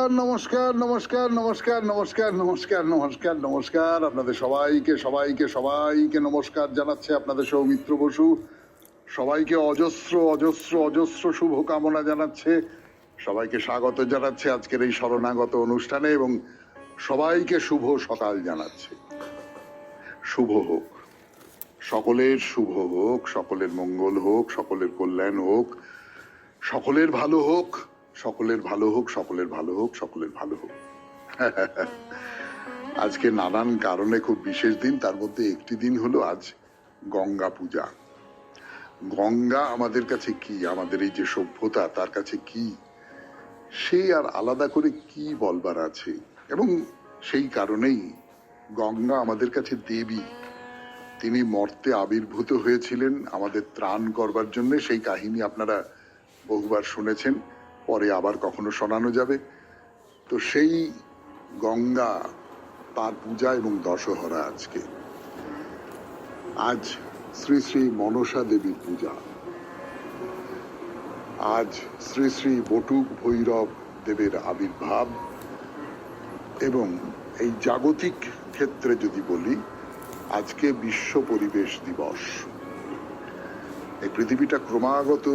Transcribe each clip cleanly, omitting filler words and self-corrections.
নমস্কার নমস্কার নমস্কার নমস্কার নমস্কার নমস্কার নমস্কার নমস্কার আপনাদের সবাইকে সবাইকে সবাইকে নমস্কার জানাচ্ছে আপনাদের সৌমিত্র বসু। সবাইকে অজস্র অজস্র অজস্র শুভকামনা জানাচ্ছে, সবাইকে স্বাগত জানাচ্ছে আজকের এই শরণাগত অনুষ্ঠানে এবং সবাইকে শুভ সকাল জানাচ্ছে। শুভ হোক, সকলের শুভ হোক, সকলের মঙ্গল হোক, সকলের কল্যাণ হোক, সকলের ভালো হোক, সকলের ভালো হোক, সকলের ভালো হোক, সকলের ভালো হোক। আজকে নানান কারণে খুব বিশেষ দিন, তার মধ্যে একটি দিন হলো আজ গঙ্গা পূজা। গঙ্গা আমাদের কাছে কি, আমাদের এই যে সভ্যতা তার কাছে কি, সে আর আলাদা করে কি বলবার আছে। এবং সেই কারণেই গঙ্গা আমাদের কাছে দেবী। তিনি মর্তে আবির্ভূত হয়েছিলেন আমাদের ত্রাণ করবার জন্য। সেই কাহিনী আপনারা বহুবার শুনেছেন, পরে আবার কখনো শোনানো যাবে। তো সেই গঙ্গা, তার পূজা এবং দশহরা আজকে। আজ শ্রী শ্রী মনসা দেবীর পূজা, আজ শ্রী শ্রী বটুক ভৈরব দেবের আবির্ভাব, এবং এই জাগতিক ক্ষেত্রে যদি বলি আজকে বিশ্ব পরিবেশ দিবস। এই পৃথিবীটা ক্রমাগত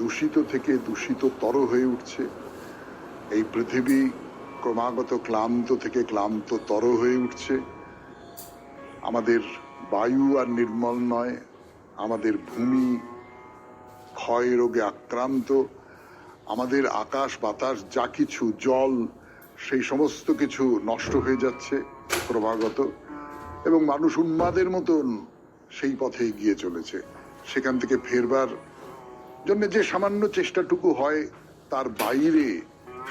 দূষিত থেকে দূষিততর হয়ে উঠছে। এই পৃথিবী ক্রমাগত ক্লান্ত থেকে ক্লান্ততর হয়ে উঠছে। আমাদের বায়ু আর নির্মল নয়, আমাদের ভূমি ক্ষয় রোগে আক্রান্ত, আমাদের আকাশ বাতাস যা কিছু, জল, সেই সমস্ত কিছু নষ্ট হয়ে যাচ্ছে ক্রমাগত, এবং মানুষ উন্মাদের মতন সেই পথে এগিয়ে চলেছে। সেখান থেকে ফেরবার জন্য যে সামান্য চেষ্টাটুকু হয়, তার বাইরে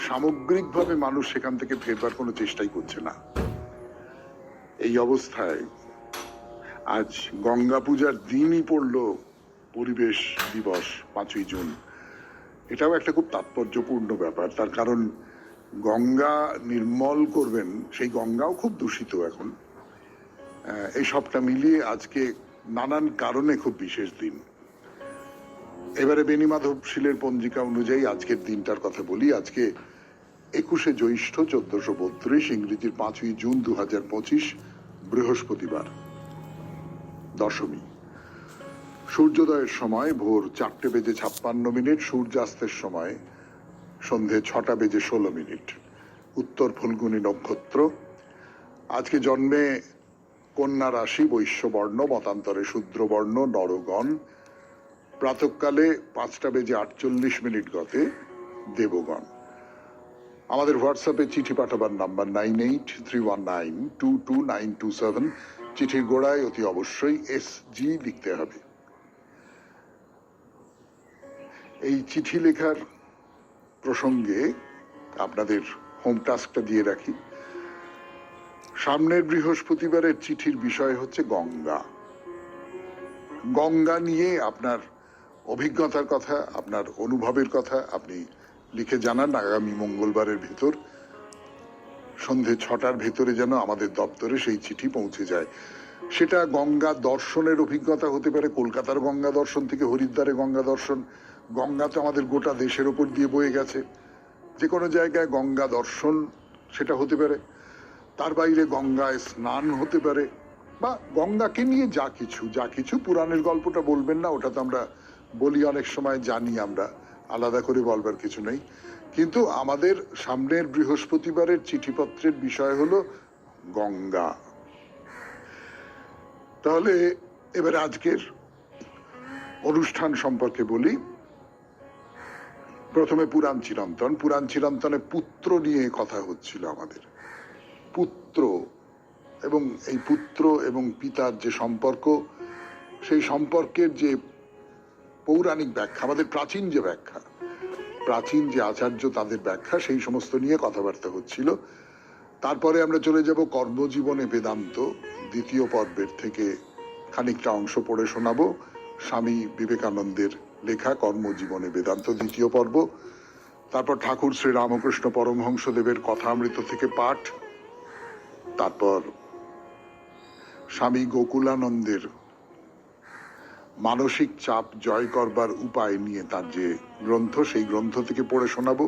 সামগ্রিকভাবে মানুষ সেখান থেকে ফেরবার কোনো চেষ্টাই করছে না। এই অবস্থায় আজ গঙ্গা পূজার দিনই পড়ল পরিবেশ দিবস, 5ই জুন। এটাও একটা খুব তাৎপর্যপূর্ণ ব্যাপার। তার কারণ গঙ্গা নির্মল করবেন, সেই গঙ্গাও খুব দূষিত এখন। এই সবটা মিলিয়ে আজকে নানান কারণে খুব বিশেষ দিন। এবারে বেণীমাধব শীলের পঞ্জিকা অনুযায়ী আজকের দিনটার কথা বলি। আজকে 21শে জ্যৈষ্ঠ 1432, ইংরেজির 5ই জুন 2025, বৃহস্পতিবার, দশমী। সূর্যোদয়ের সময় ভোর 4:56, সূর্যাস্তের সময় সন্ধে 6:16। উত্তর ফল্গুনী নক্ষত্র। আজকে জন্মে কন্যা রাশি, বৈশ্যবর্ণ, মতান্তরে শূদ্রবর্ণ, নরগণ। প্রাতঃকালে 5:48 গতে দেবগণ। আমাদের হোয়াটসঅ্যাপে চিঠি পাঠাবার নাম্বার 9831922927। চিঠির গোড়ায় অতি অবশ্যই SG লিখতে হবে। এই চিঠি লেখার প্রসঙ্গে আপনাদের হোম টাস্কটা দিয়ে রাখি। সামনের বৃহস্পতিবারের চিঠির বিষয় হচ্ছে গঙ্গা। গঙ্গা নিয়ে আপনার অভিজ্ঞতার কথা, আপনার অনুভবের কথা আপনি লিখে জানান। আগামী মঙ্গলবারের ভেতর সন্ধে 6টার ভেতরে যেন আমাদের দপ্তরে সেই চিঠি পৌঁছে যায়। সেটা গঙ্গা দর্শনের অভিজ্ঞতা হতে পারে, কলকাতার গঙ্গা দর্শন থেকে হরিদ্বারে গঙ্গা দর্শন। গঙ্গা তো আমাদের গোটা দেশের ওপর দিয়ে বয়ে গেছে, যে কোনো জায়গায় গঙ্গা দর্শন সেটা হতে পারে। তার বাইরে গঙ্গায় স্নান হতে পারে, বা গঙ্গাকে নিয়ে যা কিছু। পুরাণের গল্পটা বলবেন না, ওটা তো আমরা বলি অনেক সময়, জানি আমরা, আলাদা করে বলবার কিছু নেই। কিন্তু আমাদের সামনের বৃহস্পতিবারের চিঠিপত্রের বিষয় হলো গঙ্গা। তাহলে এবারে আজকের অনুষ্ঠান সম্পর্কে বলি। প্রথমে পুরাণ চিরন্তন। পুরাণ চিরন্তনে পুত্র নিয়ে কথা হচ্ছিল আমাদের। পুত্র এবং এই পুত্র এবং পিতার যে সম্পর্ক, সেই সম্পর্কের যে পৌরাণিক ব্যাখ্যা, আমাদের প্রাচীন যে ব্যাখ্যা, প্রাচীন যে আচার্য তাদের ব্যাখ্যা, সেই সমস্ত নিয়ে কথাবার্তা হচ্ছিল। তারপরে আমরা চলে যাব কর্মজীবনে বেদান্ত, দ্বিতীয় পর্বের থেকে খানিকটা অংশ পড়ে শোনাবো। স্বামী বিবেকানন্দের লেখা কর্মজীবনে বেদান্ত, দ্বিতীয় পর্ব। তারপর ঠাকুর শ্রী রামকৃষ্ণ পরমহংসদেবের কথামৃত থেকে পাঠ। তারপর স্বামী গোকুলানন্দের মানসিক চাপ জয় করবার উপায় নিয়ে তার যে গ্রন্থ, সেই গ্রন্থ থেকে পড়ে শোনাবো।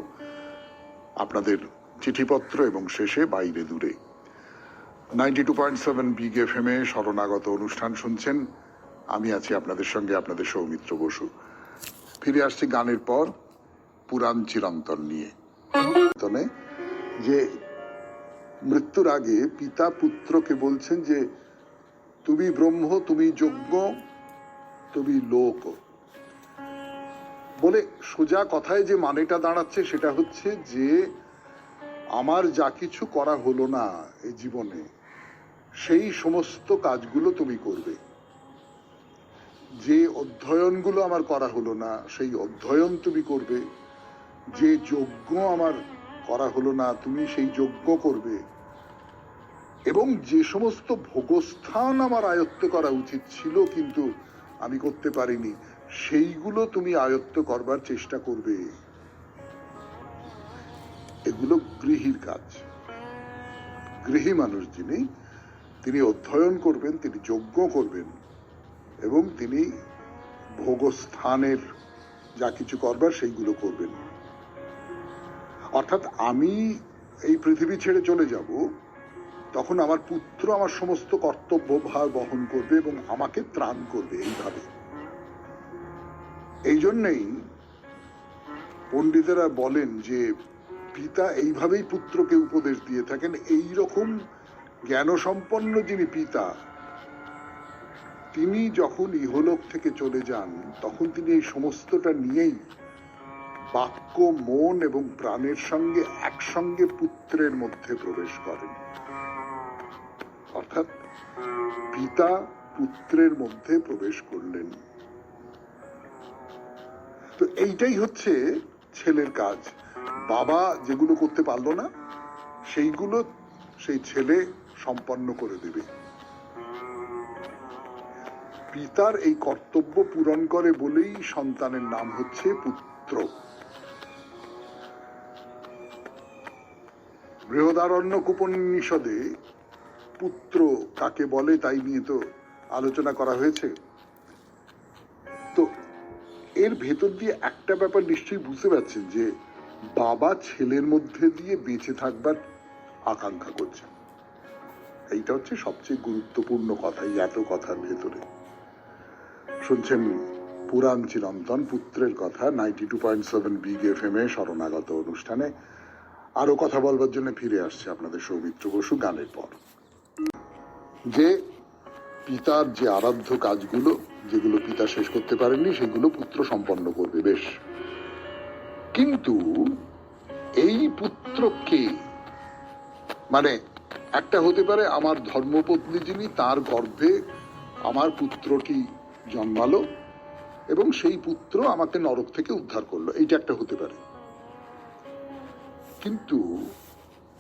আপনাদের চিঠিপত্র এবং শেষে বাইরে দূরে। 92.7 বিগ এফএম এ শরণাগত অনুষ্ঠান শুনছেন। আমি আছি আপনাদের সঙ্গে, আপনাদের সৌমিত্র বসু। ফিরে আসছি গানের পর পুরাণ চিরন্তন নিয়ে। যে মৃত্যুর আগে পিতা পুত্রকে বলছেন যে তুমি ব্রহ্ম, তুমি যজ্ঞ, তুমি লোক বলে সোজা কথায় যে মানেটা দাঁড়াচ্ছে সেটা হচ্ছে যে আমার যা কিছু করা হলো না এই জীবনে, সেই সমস্ত কাজগুলো তুমি করবে। যে অধ্যয়নগুলো আমার করা হলো না সেই অধ্যয়ন তুমি করবে। যে যজ্ঞ আমার করা হলো না তুমি সেই যজ্ঞ করবে। এবং যে সমস্ত ভোগস্থান আমার আয়ত্ত করা উচিত ছিল কিন্তু আমি করতে পারিনি, সেইগুলো তুমি আয়ত্ত করবার চেষ্টা করবে। এগুলো গৃহীর কাজ। গৃহী মানুষ যিনি, তিনি অধ্যয়ন করবেন, তিনি যজ্ঞ করবেন এবং তিনি ভোগস্থানের যা কিছু করবার সেইগুলো করবেন। অর্থাৎ আমি এই পৃথিবী ছেড়ে চলে যাব, তখন আমার পুত্র আমার সমস্ত কর্তব্য ভার বহন করবে এবং আমাকে ত্রাণ করবে। এইভাবে, এই জন্যই পণ্ডিতেরা বলেন যে পিতা এইভাবেই পুত্রকে উপদেশ দিয়ে থাকেন। এই রকম জ্ঞান সম্পন্ন যিনি পিতা, তিনি যখন ইহলোক থেকে চলে যান তখন তিনি এই সমস্তটা নিয়েই বাক্য, মন এবং প্রাণের সঙ্গে একসঙ্গে পুত্রের মধ্যে প্রবেশ করেন। অর্থাৎ পিতা পুত্রের মধ্যে প্রবেশ করলেন। তো এইটাই হচ্ছে ছেলের কাজ। বাবা যেগুলো করতে পারলো না সেইগুলো সেই ছেলে সম্পন্ন করে দেবে। পিতার এই কর্তব্য পূরণ করে বলেই সন্তানের নাম হচ্ছে পুত্র। বৃহদারণ্যক উপনিষদে পুত্র কাকে বলে তাই নিয়ে তো আলোচনা করা হয়েছে। তো এর ভেতর দিয়ে একটা ব্যাপার নিশ্চয়ই বুঝতে পারছেন যে বাবা ছেলের মধ্যে দিয়ে বেঁচে থাকবার আকাঙ্ক্ষা করছেন। এইটা হচ্ছে সবচেয়ে গুরুত্বপূর্ণ কথা এই এত কথার ভেতরে। শুনছেন পুরাণ চিরন্তন, পুত্রের কথা, 92.7 বিগ এফএম এ শরণাগত অনুষ্ঠানে। আরো কথা বলবার জন্য ফিরে আসছে আপনাদের সৌমিত্র বসু গানের পর। যে পিতার যে আরাধ্য কাজগুলো, যেগুলো পিতা শেষ করতে পারেননি, সেগুলো পুত্র সম্পন্ন করবে। বেশ, কিন্তু এই পুত্রকে, মানে একটা হতে পারে আমার ধর্মপত্নী যিনি, তার গর্ভে আমার পুত্রটি জন্মালো এবং সেই পুত্র আমাকে নরক থেকে উদ্ধার করলো, এইটা একটা হতে পারে। কিন্তু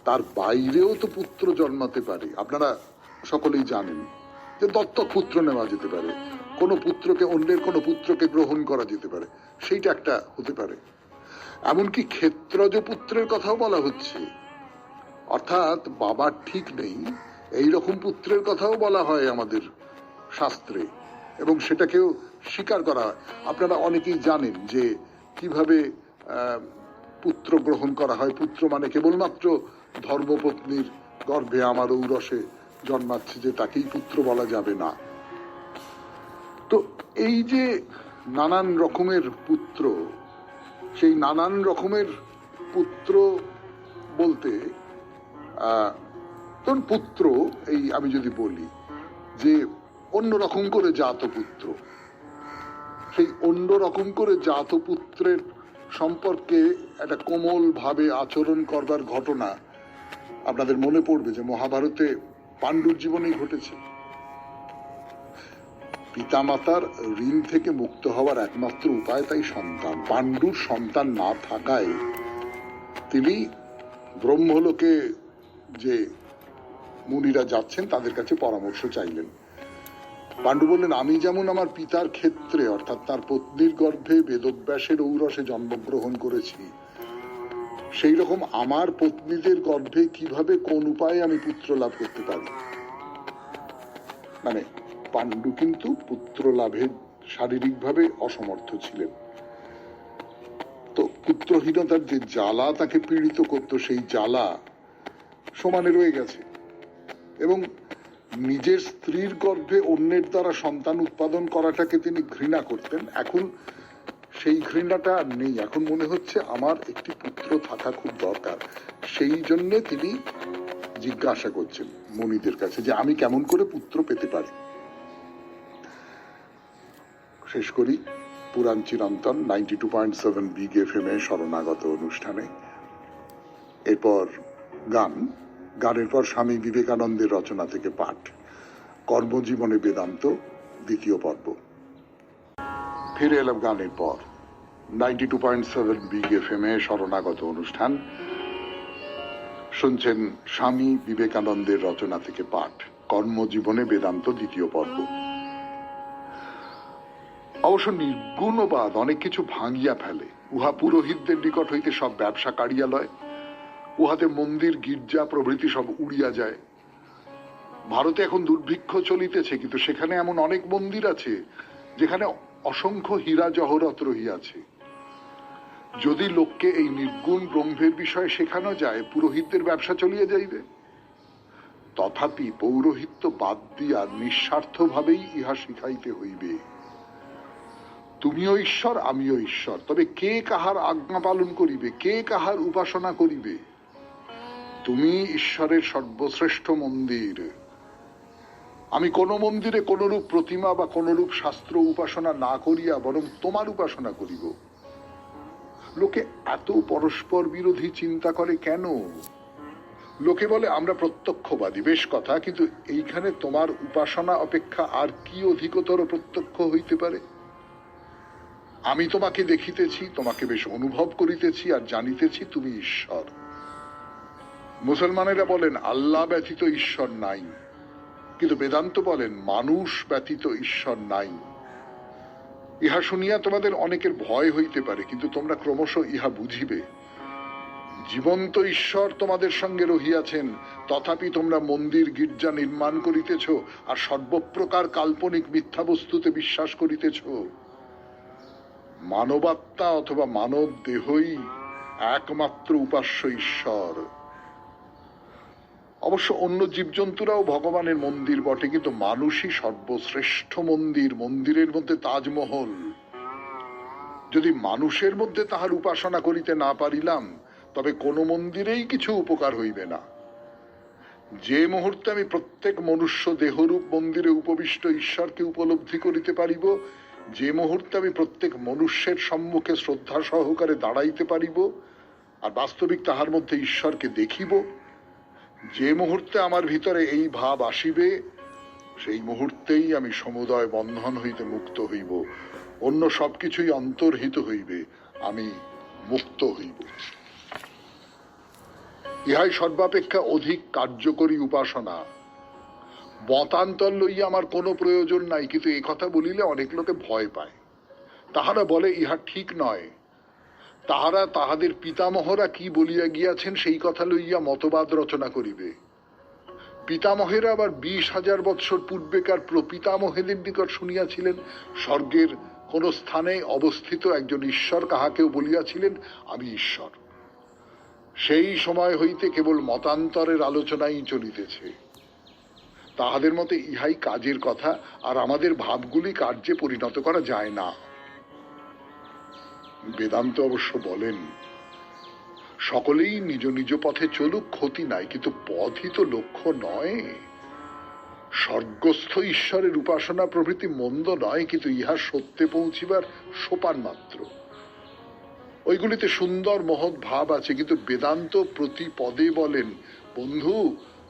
তার বাইরেও তো পুত্র জন্মাতে পারে। আপনারা সকলেই জানেন যে দত্তক পুত্র নেওয়া যেতে পারে, কোনো পুত্রকে, অন্যের কোনো পুত্রকে গ্রহণ করা যেতে পারে, সেইটা একটা হতে পারে। এমনকি ক্ষেত্রজ পুত্রের কথাও বলা হচ্ছে। অর্থাৎ বাবার ঠিক নেই এইরকম পুত্রের কথাও বলা হয় আমাদের শাস্ত্রে, এবং সেটাকেও স্বীকার করা হয়। আপনারা অনেকেই জানেন যে কিভাবে পুত্র গ্রহণ করা হয়। পুত্র মানে কেবলমাত্র ধর্মপত্নীর গর্ভে আমার ঔরসে জন্মাচ্ছে যে তাকেই পুত্র বলা যাবে না। তো এই যে নানান রকমের পুত্র, সেই নানান রকমের পুত্র বলতে তখন পুত্র, এই আমি যদি বলি যে অন্যরকম করে জাত পুত্র, সেই অন্যরকম করে জাত পুত্রের সম্পর্কে একটা কোমল ভাবে আচরণ করবার ঘটনা আপনাদের মনে পড়বে যে মহাভারতে পাণ্ডুর জীবনেই ঘটেছে। পিতামাতার ঋণ থেকে মুক্ত হওয়ার একমাত্র উপায় তাই সন্তান। পাণ্ডুর সন্তান না থাকায় তিনি ব্রহ্মলোকে যে মুনিরা যাচ্ছেন তাদের কাছে পরামর্শ চাইলেন। পাণ্ডু বললেন, আমি যেমন আমার পিতার ক্ষেত্রে অর্থাৎ তার পত্নীর গর্ভে বেদব্যাসের ঔরসে জন্মগ্রহণ করেছি, সেই রকম আমার পত্নীদের গর্ভে কিভাবে, কোন উপায়ে আমি পুত্র লাভ করতে পারি। মানে পাণ্ডু কিন্তু পুত্র লাভে শারীরিকভাবে অসমর্থ ছিলেন। তো পুত্রহীনতার যে জ্বালা তাকে পীড়িত করত, সেই জ্বালা সমানে রয়ে গেছে। এবং নিজের স্ত্রীর গর্ভে অন্যের দ্বারা সন্তান উৎপাদন করাটাকে তিনি ঘৃণা করতেন। এখন সেই ঘৃণাটা আর নেই। এখন মনে হচ্ছে আমার একটি পুত্র থাকা খুব দরকার। সেই জন্য তিনি জিজ্ঞাসা করছেন মুনিদের কাছে যে আমি কেমন করে পুত্র পেতে পারি। শেষ করি পুরাণ চিরন্তন 92.7 বিগ FM এ শরণাগত অনুষ্ঠানে। এরপর গানের পর স্বামী বিবেকানন্দের রচনা থেকে পাঠ, কর্মজীবনে বেদান্ত, দ্বিতীয় পর্ব। ফিরে এলাম গানের পর 92.7 বিগ FM এ শরণাগত অনুষ্ঠান। শুনছেন স্বামী বিবেকানন্দের রচনা থেকে পাঠ, কর্মজীবনে বেদান্ত, দ্বিতীয় পর্ব। অবশ্য নির্গুণবাদ অনেক কিছু ভাঙিয়া ফেলে। উহা পুরোহিতদের নিকট হইতে সব ব্যবসা কাড়িয়া লয়। উহাতে মন্দির গির্জা প্রভৃতি সব উড়িয়া যায়। ভারতে এখন দুর্ভিক্ষ চলিতেছে, কিন্তু সেখানে এমন অনেক মন্দির আছে যেখানে অসংখ্য হীরা জহরত রহিয়াছে। যদি লোককে এই নির্গুণ ব্রহ্মের বিষয়ে শেখানো যায়, পুরোহিতদের ব্যবসা চলিয়া যাইবে। তথাপি পৌরোহিত্য বাদ দিয়া নিঃস্বার্থভাবেই ইহা শিখাইতে হইবে। তুমিও ঈশ্বর, আমিও ঈশ্বর, তবে কে কাহার আজ্ঞা পালন করিবে, কে কাহার উপাসনা করিবে? তুমি ঈশ্বরের সর্বশ্রেষ্ঠ মন্দির। আমি কোন মন্দিরে কোনরূপ প্রতিমা বা কোনরূপ শাস্ত্র উপাসনা না করিয়া বরং তোমার উপাসনা করিব। লোকে এত পরস্পর বিরোধী চিন্তা করে কেন? লোকে বলে আমরা প্রত্যক্ষবাদী, বেশ কথা, কিন্তু এইখানে তোমার উপাসনা অপেক্ষা আর কি অধিকতর প্রত্যক্ষ হইতে পারে? আমি তোমাকে দেখিতেছি, তোমাকে বেশ অনুভব করিতেছি আর জানিতেছি তুমি ঈশ্বর। মুসলমানেরা বলেন আল্লাহ ব্যতীত ঈশ্বর নাই, কিন্তু বেদান্ত বলেন মানুষ ব্যতীত ঈশ্বর নাই। ইহা শুনিয়া তোমাদের অনেকের ভয় হইতে পারে, কিন্তু তোমরা ক্রমশ ইহা বুঝিবে। জীবন্ত ঈশ্বর তোমাদের সঙ্গে রহিয়াছেন, তথাপি তোমরা মন্দির গির্জা নির্মাণ করিতেছ আর সর্বপ্রকার কাল্পনিক মিথ্যা বস্তুতে বিশ্বাস করিতেছ। মানবাত্মা অথবা মানব দেহই একমাত্র উপাস্য ঈশ্বর। অবশ্য অন্য জীবজন্তুরাও ভগবানের মন্দির বটে, কিন্তু মানুষই সর্বশ্রেষ্ঠ মন্দির। মন্দিরের মধ্যে তাজমহল। যদি মানুষের মধ্যে তাহার উপাসনা করিতে না পারিলাম, তবে কোন মন্দিরেই কিছু উপকার হইবে না। যে মুহূর্তে আমি প্রত্যেক মনুষ্য দেহরূপ মন্দিরে উপবিষ্ট ঈশ্বরকে উপলব্ধি করিতে পারিব, যে মুহূর্তে আমি প্রত্যেক মনুষ্যের সম্মুখে শ্রদ্ধা সহকারে দাঁড়াইতে পারিব আর বাস্তবিক তাহার মধ্যে ঈশ্বরকে দেখিব, যে মুহূর্তে আমার ভিতরে এই ভাব আসিবে, সেই মুহূর্তেই আমি সমুদয় বন্ধন হইতে মুক্ত হইব। অন্য সবকিছুই অন্তর্হিত হইবে, আমি মুক্ত হইব। ইহাই সর্বাপেক্ষা অধিক কার্যকরী উপাসনা। মতান্তর লইয়া আমার কোনো প্রয়োজন নাই, কিন্তু এই কথা বলিলে অনেক লোকে ভয় পায়। তাহারা বলে ইহা ঠিক নয়। তাহারা তাহাদের পিতামহরা কি বলিয়া গিয়াছেন সেই কথা লইয়া মতবাদ রচনা করিবে। পিতামহেরা আবার 20,000 বৎসর পূর্বেকার প্রপিতামহেদের নিকট শুনিয়াছিলেন স্বর্গের কোন স্থানে অবস্থিত একজন ঈশ্বর কাহাকেও বলিয়াছিলেন আমি ঈশ্বর। সেই সময় হইতে কেবল মতান্তরের আলোচনাই চলিতেছে। তাহাদের মতে ইহাই কাজের কথা, আর আমাদের ভাবগুলি কার্যে পরিণত করা যায় না। বেদান্ত অবশ্য বলেন সকলেই নিজ নিজ পথে চলুক, ক্ষতি নাই, কিন্তু পথই তো লক্ষ্য নয়। স্বর্গস্থ ঈশ্বরের উপাসনা প্রভৃতি মন্দ নয়, কিন্তু ইহা সত্যে পৌঁছিবার সোপান মাত্র। ওইগুলিতে সুন্দর মহৎ ভাব আছে, কিন্তু বেদান্ত প্রতি পদে বলেন বন্ধু,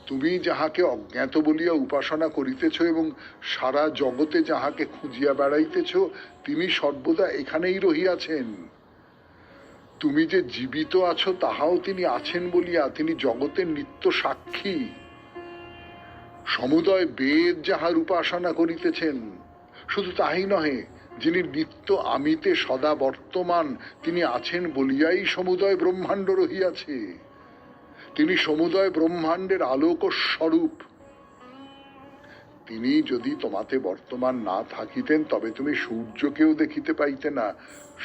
তুমি যাহাকে অজ্ঞাত বলিয়া উপাসনা করিতেছ এবং সারা জগতে যাহাকে খুঁজিয়া বেড়াইতেছ, তিনি সর্বদা এখানেই রহিয়াছেন। তুমি যে জীবিত আছো তাহাও তিনি আছেন বলিয়া তিনি জগতের নিত্য সাক্ষী। সমুদয় বেদ যাহার উপাসনা করিতেছেন, শুধু তাই নহে, যিনি নিত্য আমিতে সদা বর্তমান, তিনি আছেন বলিয়াই সমুদয় ব্রহ্মাণ্ড রহিয়াছে। তিনি সমুদয় ব্রহ্মাণ্ডের আলোক স্বরূপ। তিনি যদি তোমাতে বর্তমান না থাকিতেন তবে তুমি সূর্যকেও দেখিতে পাইতে না,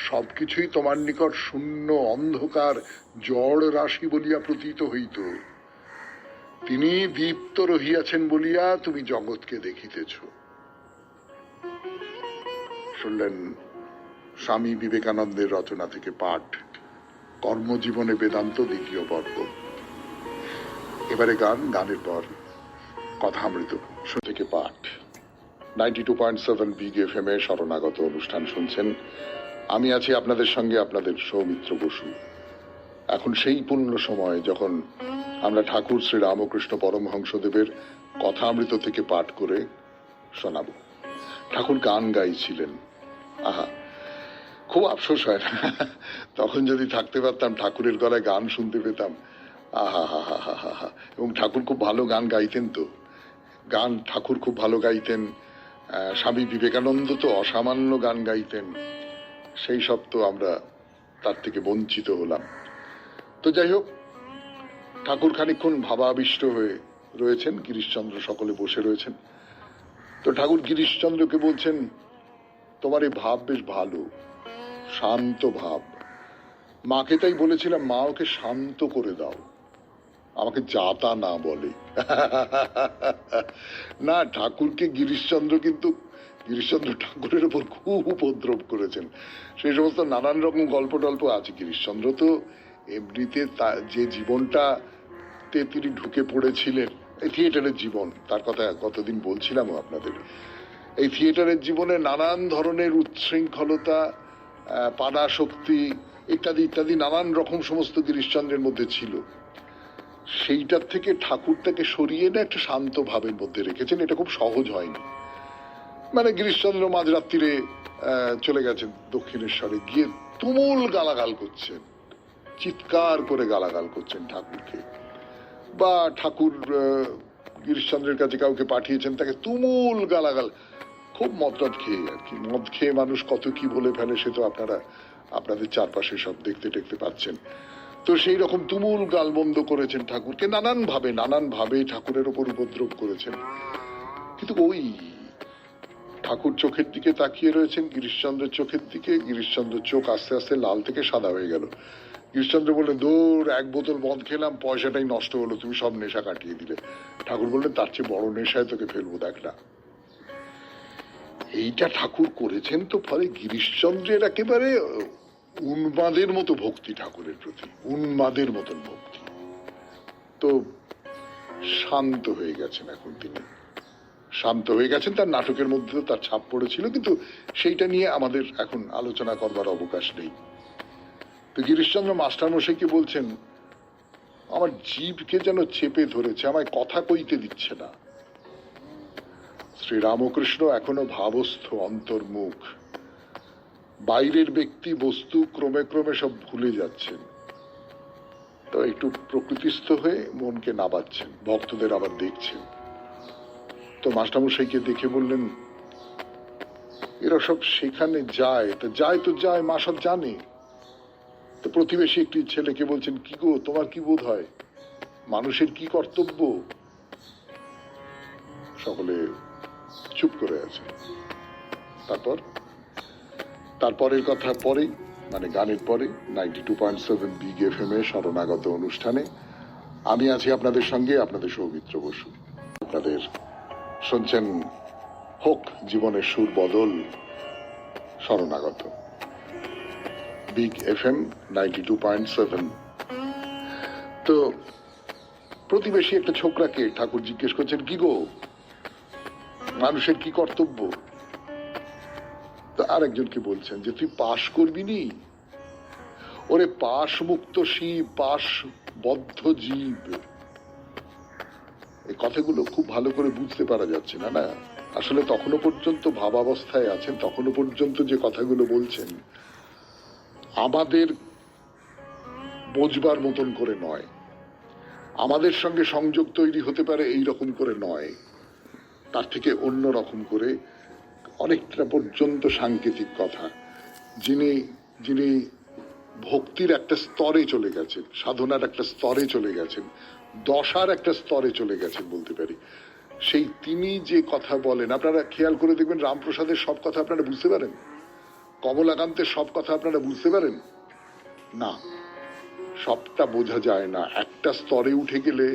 সবকিছুই তোমার নিকট শূন্য অন্ধকার জড় রাশি বলিয়া প্রতীত হইত। তিনি দীপ্ত রহিয়াছেন বলিয়া তুমি জগৎকে দেখিতেছ। শুনলেন স্বামী বিবেকানন্দের রচনা থেকে পাঠ, কর্মজীবনে বেদান্ত দ্বিতীয় পর্ব। এবারে গানের পর কথামৃত থেকে পাঠ। 92.7 বিগ এফএম এ শরণাগত অনুষ্ঠান শুনছেন। আমি আছি আপনাদের সঙ্গে, আপনাদের সৌমিত্র বসু। এখন সেই পূর্ণ সময় যখন আমরা ঠাকুর শ্রী রামকৃষ্ণ পরমহংসদেবের কথামৃত থেকে পাঠ করে শোনাব। ঠাকুর গান গাইছিলেন। আহা, খুব আফসোস হয় না তখন যদি থাকতে পারতাম, ঠাকুরের গলায় গান শুনতে পেতাম। আহা হা হা হা হা হা। এবং ঠাকুর খুব ভালো গান গাইতেন। তো গান ঠাকুর খুব ভালো গাইতেন। স্বামী বিবেকানন্দ তো অসামান্য গান গাইতেন। সেই সব তো আমরা তার থেকে বঞ্চিত হলাম। তো যাই হোক, ঠাকুর খানিকক্ষণ ভাবাবিষ্ট হয়ে রয়েছেন, গিরিশচন্দ্র সকলে বসে রয়েছেন। তো ঠাকুর গিরিশচন্দ্রকে বলছেন, তোমার এই ভাব বেশ ভালো, শান্ত ভাব। মাকে তাই বলেছিলাম, মা ওকে শান্ত করে দাও, আমাকে যাতা না বলে। না, ঠাকুরকে গিরিশচন্দ্র কিন্তু গিরিশচন্দ্র ঠাকুরের উপর খুব উপদ্রব করেছেন। সেই সমস্ত নানান রকম গল্প টল্প আছে। গিরিশচন্দ্র তো এমনিতে যে জীবনটাতে তিনি ঢুকে পড়েছিলেন, এই থিয়েটারের জীবন, তার কথা কতদিন বলছিলাম আপনাদের। এই থিয়েটারের জীবনে নানান ধরনের উচ্ছৃঙ্খলতা, পানাশক্তি ইত্যাদি ইত্যাদি নানান রকম সমস্ত গিরিশচন্দ্রের মধ্যে ছিল। সেইটার থেকে ঠাকুর তাকে সরিয়ে না একটা শান্ত ভাবের মধ্যে রেখেছেন। এটা খুব সহজ হয়নি। মানে গিরিশচন্দ্র মাঝরাত্রিরে চলে গেছেন দক্ষিণেশ্বরে, গিয়ে তুমুল গালাগাল করছেন, চিৎকার করে গালাগাল করছেন ঠাকুরকে। বা ঠাকুর গিরিশচন্দ্রের কাছে কাউকে পাঠিয়েছেন, তাকে তুমুল গালাগাল, খুব মদ খেয়ে আর কি। মদ খেয়ে মানুষ কত কি বলে ফেলে সে তো আপনারা আপনাদের চারপাশে সব দেখতে টেকতে পাচ্ছেন। তো সেই রকম তুমুল গালমন্দ করেছেন ঠাকুরকে, নানান ভাবে ঠাকুরের ওপর উপদ্রব করেছেন। কিন্তু ওই ঠাকুর চোখের দিকে তাকিয়ে রয়েছেন, গিরিশচন্দ্রের চোখের দিকে। গিরিশচন্দ্রের চোখ আস্তে আস্তে লাল থেকে সাদা হয়ে গেল। গিরিশচন্দ্র বললেন, দূর, এক বোতল মদ খেলাম, পয়সাটাই নষ্ট হলো, তুমি সব নেশা কাটিয়ে দিলে। ঠাকুর বললেন, তার চেয়ে বড় নেশায় তোকে ফেলবো, দেখ না। এইটা ঠাকুর করেছেন। তো ফলে গিরিশচন্দ্রের একেবারে উন্মাদের মতো ভক্তি ঠাকুরের প্রতি, উন্মাদের মতন ভক্তি। তো শান্ত হয়ে গেছেন এখন তিনি, শান্ত হয়ে গেছেন। তার নাটকের মধ্যে তার ছাপ পড়েছিল, কিন্তু সেইটা নিয়ে আমাদের এখন আলোচনা করবার অবকাশ নেই। তো গিরিশচন্দ্র মাস্টারমশাইকে বলছেন, আমার জিভকে যেন চেপে ধরেছে, আমায় কথা কইতে দিচ্ছে না। শ্রীরামকৃষ্ণ এখনো ভাবস্থ, অন্তর্মুখ। বাইরের ব্যক্তি বস্তু ক্রমে ক্রমে সব ভুলে যাচ্ছেন। তো একটু প্রকৃতিস্থ হয়ে মনকে নাবাচ্ছেন, ভক্তদের আবার দেখছেন। তো মাস্টারমশাইকে দেখে বললেন, এরা সব সেখানে যায়, তো যায়, মা সব জানে। তো প্রতিবেশী একটি ছেলেকে বলছেন, কি গো, তোমার কি বোধ হয়, মানুষের কি কর্তব্য? সকলে চুপ করে আছে। তারপরের কথা পরে, মানে গানের পরে 92.7 বিগ এফএম এ শরণাগত অনুষ্ঠানে আমি আছি আপনাদের সঙ্গে, আপনাদের সৌমিত্র বসু। আপনাদের শুনছেন হোক জীবনের সুর বদল, শরণাগত বিগ এফএম 92.7। তো প্রতিবেশী একটা ছোকরাকে ঠাকুর জিজ্ঞেস করছেন, কি গো, মানুষের কি কর্তব্য? তো আরেকজনকে বলছেন যে, তুই পাশ করবি নি? ওরে পাশ মুক্ত শিব, পাশ বদ্ধ জীব। এই কথাগুলো খুব ভালো করে বুঝতে পারা যাচ্ছে না। না, আসলে তখনো পর্যন্ত ভাবাবস্থায় আছেন, তখনো পর্যন্ত যে কথাগুলো বলছেন আমাদের বোঝবার মতন করে নয়, আমাদের সঙ্গে সংযোগ তৈরি হতে পারে এই রকম করে নয়, তার থেকে অন্য রকম করে, অনেকটা পর্যন্ত সাংকেতিক কথা। যিনি ভক্তির একটা স্তরে চলে গেছেন, সাধনার একটা স্তরে চলে গেছেন, দশার একটা স্তরে চলে গেছেন বলতে পারি, সেই তিনি যে কথা বলেন, আপনারা খেয়াল করে দেখবেন রামপ্রসাদের সব কথা আপনারা বুঝতে পারেন? কমলাকান্তের সব কথা আপনারা বুঝতে পারেন? না, সবটা বোঝা যায় না। একটা স্তরে উঠে গেলে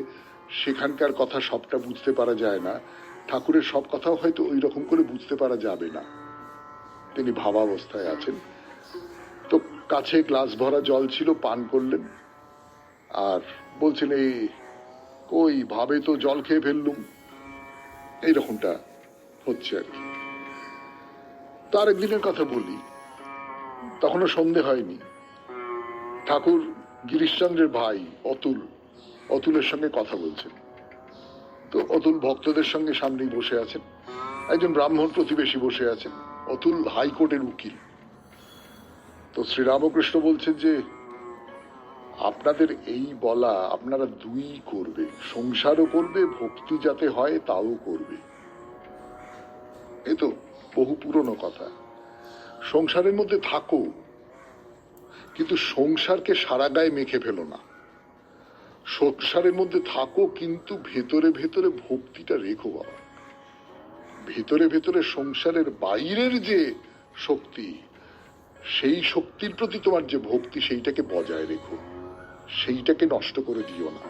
সেখানকার কথা সবটা বুঝতে পারা যায় না। ঠাকুরের সব কথাও হয়তো ওই রকম করে বুঝতে পারা যাবে না। তিনি ভাবাবস্থায় আছেন। তো কাছে গ্লাস ভরা জল ছিল, পান করলেন আর বলছেন, এই ওই ভাবে তো জল খেয়ে ফেললুম, এইরকমটা হচ্ছে আর কি। তো আরেকদিনের কথা বলি, তখনও সন্ধে হয়নি। ঠাকুর গিরিশচন্দ্রের ভাই অতুলের সঙ্গে কথা বলছেন। তো অতুল ভক্তদের সঙ্গে সামনেই বসে আছেন, একজন ব্রাহ্মণ প্রতিবেশী বসে আছেন। অতুল হাইকোর্টের উকিল। তো শ্রীরামকৃষ্ণ বলছেন যে আপনাদের এই বলা, আপনারা দুই করবে, সংসারও করবে, ভক্তি যাতে হয় তাও করবে। এ তো বহু পুরনো কথা। সংসারের মধ্যে থাকো, কিন্তু সংসারকে সারা গায়ে মেখে ফেলো না। সংসারের মধ্যে থাকো, কিন্তু ভেতরে ভেতরে ভক্তিটা রেখো বাবা। ভেতরে ভেতরে সংসারের বাইরের যে শক্তি, সেই শক্তির প্রতি তোমার যে ভক্তি, সেইটাকে বজায় রেখো, সেইটাকে নষ্ট করে দিও না।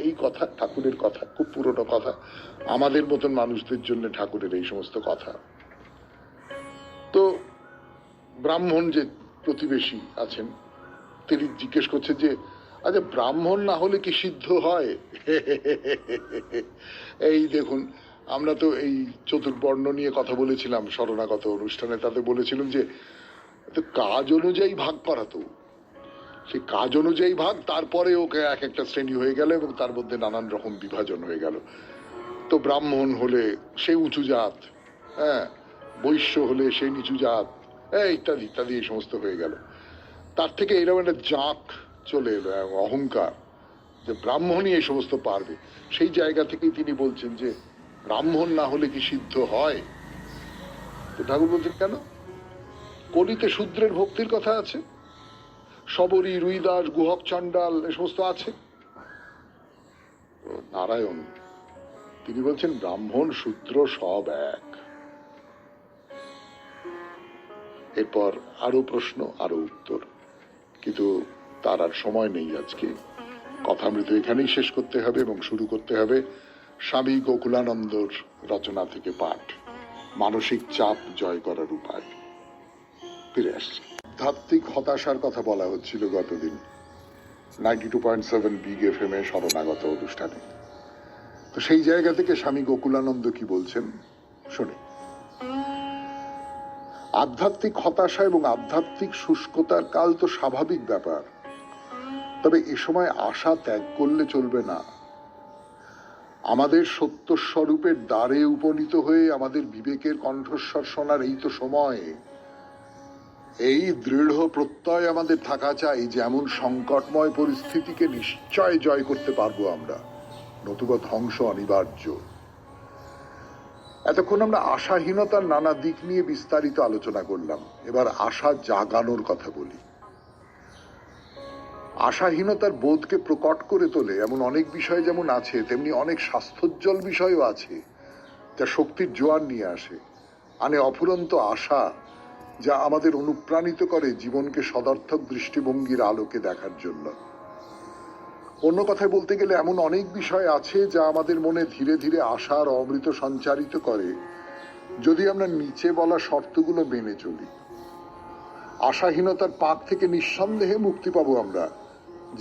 এই কথা ঠাকুরের কথা, খুব পুরনো কথা। আমাদের মতন মানুষদের জন্য ঠাকুরের এই সমস্ত কথা। তো ব্রাহ্মণ যে প্রতিবেশী আছেন, তিনি জিজ্ঞেস করছেন যে আচ্ছা, ব্রাহ্মণ না হলে কি সিদ্ধ হয়? এই দেখুন, আমরা তো এই চতুর্বর্ণ নিয়ে কথা বলেছিলাম শরণাগত অনুষ্ঠানে। তাতে বলেছিলাম যে কাজ অনুযায়ী ভাগ করা, তো সেই কাজ অনুযায়ী ভাগ, তারপরে ওকে এক একটা শ্রেণী হয়ে গেল এবং তার মধ্যে নানান রকম বিভাজন হয়ে গেল। তো ব্রাহ্মণ হলে সে উঁচু জাত, হ্যাঁ, বৈশ্য হলে সে নিচু জাত, ইত্যাদি ইত্যাদি, এই সমস্ত হয়ে গেল। তার থেকে এরকম একটা জাঁক চলে এলো, অহংকার, যে ব্রাহ্মণই এই সমস্ত পারবে। সেই জায়গা থেকেই তিনি বলছেন যে ব্রাহ্মণ না হলে কি সিদ্ধ হয়? তো ঠাকুর বলছেন কেন? কলিতে শূদ্রের ভক্তির কথা আছে, শবরী, রুইদাস, গুহক, চণ্ডাল, এ সমস্ত আছে। নারায়ণ তিনি বলছেন ব্রাহ্মণ শূদ্র সব এক। এরপর আরো প্রশ্ন, আরো উত্তর, কিন্তু তার আর সময় নেই। আজকে কথামৃত এখানেই শেষ করতে হবে এবং শুরু করতে হবে স্বামী গোকুলানন্দর রচনা থেকে পাঠ, মানসিক চাপ জয় করার উপায়। ফিরে আসছি। আধ্যাত্মিক হতাশার কথা বলা হচ্ছিল গতদিন 92.7 বিগ এফএম এ শরণাগত অনুষ্ঠানে। তো সেই জায়গা থেকে স্বামী গোকুলানন্দ কি বলছেন শুনে। আধ্যাত্মিক হতাশা এবং আধ্যাত্মিক শুষ্কতার কাল তো স্বাভাবিক ব্যাপার, তবে এ সময় আশা ত্যাগ করলে চলবে না। আমাদের সত্য স্বরূপের দ্বারে উপনীত হয়ে আমাদের বিবেকের কণ্ঠস্বর শোনার এই তো সময়। এই দৃঢ় প্রত্যয় আমাদের থাকা চাই যে এমন সংকটময় পরিস্থিতিকে নিশ্চয় জয় করতে পারবো আমরা, নতুবা ধ্বংস অনিবার্য। এতক্ষণ আমরা আশাহীনতার নানা দিক নিয়ে বিস্তারিত আলোচনা করলাম। এবার আশা জাগানোর কথা বলি। আশাহীনতার বোধকে প্রকট করে তোলে এমন অনেক বিষয় যেমন আছে, তেমনি অনেক স্বাস্থ্যোজ্জ্বল বিষয়ও আছে যা শক্তির জোয়ার নিয়ে আসে, আনে অফুরন্ত আশা, যা আমাদের অনুপ্রাণিত করে জীবনকে সদর্থক দৃষ্টিভঙ্গির আলোকে দেখার জন্য। অন্য কথায় বলতে গেলে এমন অনেক বিষয় আছে যা আমাদের মনে ধীরে ধীরে আশার অমৃত সঞ্চারিত করে, যদি আমরা নিচে বলা শর্তগুলো মেনে চলি। আশাহীনতার পাক থেকে নিঃসন্দেহে মুক্তি পাবো আমরা,